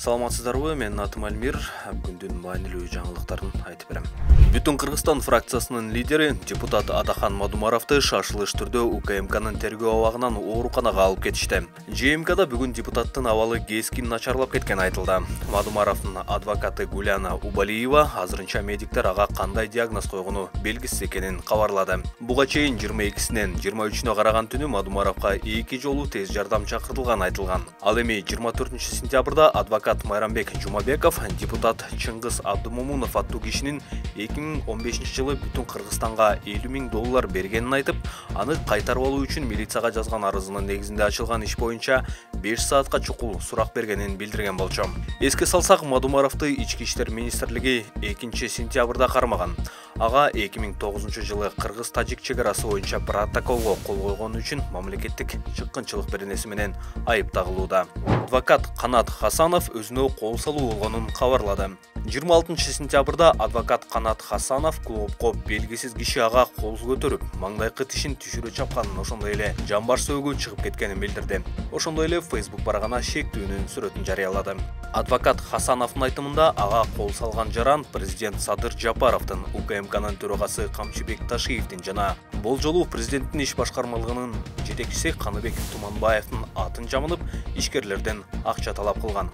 Саламатсыздарбы, мен атым Альмир. Бүгүндүн маанилүү жаңылыктарын айтып берем. Бүтүн Кыргызстан фракциясынын лидери депутат Адахан Мадумаровду шашылыш түрдө УКМКнын тергөө абагынан ооруканага алып кетишти. ЖМКда бүгүн депутаттын абалы кескин начарлап кеткени айтылды. Мадумаровдун адвокаты Гуляна Убалиева азырынча медиктер ага кандай диагноз койгону белгисиз экенин кабарлады. Буга чейин 22-синен 23-үнө караган түнү Мадумаровго 2 жолу тез жардам чакыртылганы айтылган. Ал эми 24-сентябрда адвокат Майрамбек Жумабеков депутат Чыңгыз Абдумомунов аттуу кишинин 2015 жылы бүтүн Кыргызстанга $50.000 бергенин айтып, аны кайтарып алуу үчүн милицияга жазган арызынын негизинде ачылган иш боюнча 5 саатка чукул сурак бергенин билдирген болчу. Эске салсак, Мадумаровду Ички иштер министрлиги 2-сентябрда кармаган. Ага 2009 жылы Кыргыз-Тажик чегарасы боюнча протоколго кол койгон үчүн мамлекеттик чыккынчылык беренеси менен айып тагылууда. Адвокат Канат Хасанов өзүнө кол салуу болгонун кабарлады. 26-сентябрда адвокат Канат Хасанов клубко белгисиз киши ага кол көтөрүп, маңдайкы тишин түшүрө чапканын, ошондой эле жамбар сөөгү чыгып кеткенин билдирди. Ошондой эле Facebook барагына шектүүнүн сүрөтүн жарыялады. Адвокат Хасановдун айтымында ага кол салган жаран президент Садыр Жапаровдун, УКМКнын төрагасы Камчыбек Ташиевдин жана болжолу президенттин иш башкармалыгынын жетекчиси Каныбек Туманбаевдин атын жамылып, ишкерлерден акча талап кылган.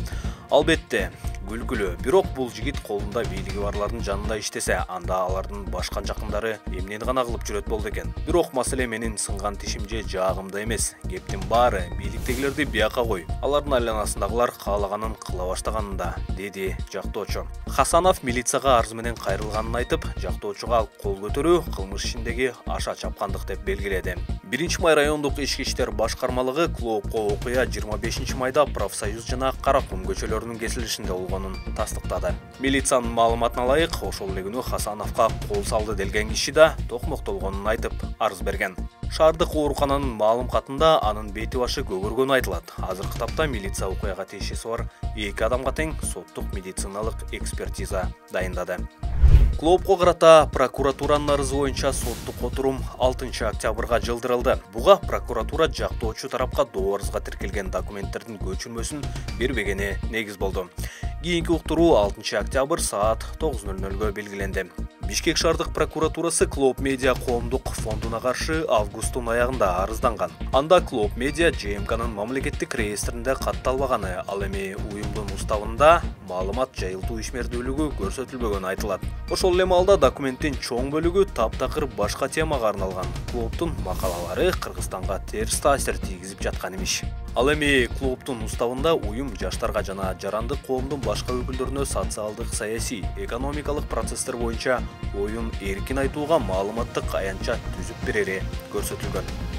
Албетте, күлкүлүү. Бирок бул жигит колунда бийлиги барлардын жанында иштесе, анда алардын башка жакындары эмнени гана кылып жүрөт болду экен. Бирок маселе менин сынган тишим же жаагымда эмес. Кептин баары бийликтегилерди бияка кой. Алардын айланасындагылар каалаганын кыла баштаганында, деди жактоочу. Хасанов милицияга арыз менен кайрылганын айтып, жактоочуга кол көтөрүү кылмыш ишиндеги аша чапкандык деп белгиледи. 1 май райондук ички иштер башкармалыгы клубко окуя 25 майда Профсоюз жана Каракум көчөлөрүнүн кесилишинде болгонун тастыктады. Милициянын маалыматына ылайык, ошол эле күнү Хасановго кол салды делген киши да токмоктолгонун айтып арыз берген. Шаардык оорукананын маалым катында анын бети башы көгөргөнү айтылат. Азыркы тапта милиция окуяга тиешеси бар 2 адамга тең соттук медициналык экспертиза дайындады. Клубко карата прокуратуранын арызы боюнча соттук отурум 6 октябрга жылдырылды. Буга прокуратура жактоочу тарапка доорузга тиркелген документтердин көчүрмөсүн бербегени негиз болду. Кийинки уктуруу 6 октябрь саат 9:00 белгиленди. Бишкек шаардык прокуратурасы Клуб Медиа коомдук фондуна каршы августтун аягында арызданган. Анда Клуб Медиа ЖМКнын мамлекеттик реестринде катталбаганы, ал эми уюмдун уставында маалымат жайылтуу ишмердүүлүгү көрсөтүлбөгөнү айтылат. Ошол эле маалда документтин чоң бөлүгү таптакыр башка темага арналган. Клубтун макалалары Кыргызстанга терс таасир тийгизип жаткан имиш. Ал эми клубтун уставында уюм жаштарга жана жарандык коомдун башка өкүлдөрүнө социалдык, саясий, экономикалык процесстер боюнча оюн эркин айтууга маалыматтык аянтча түзүп берери көрсөтүлгөн.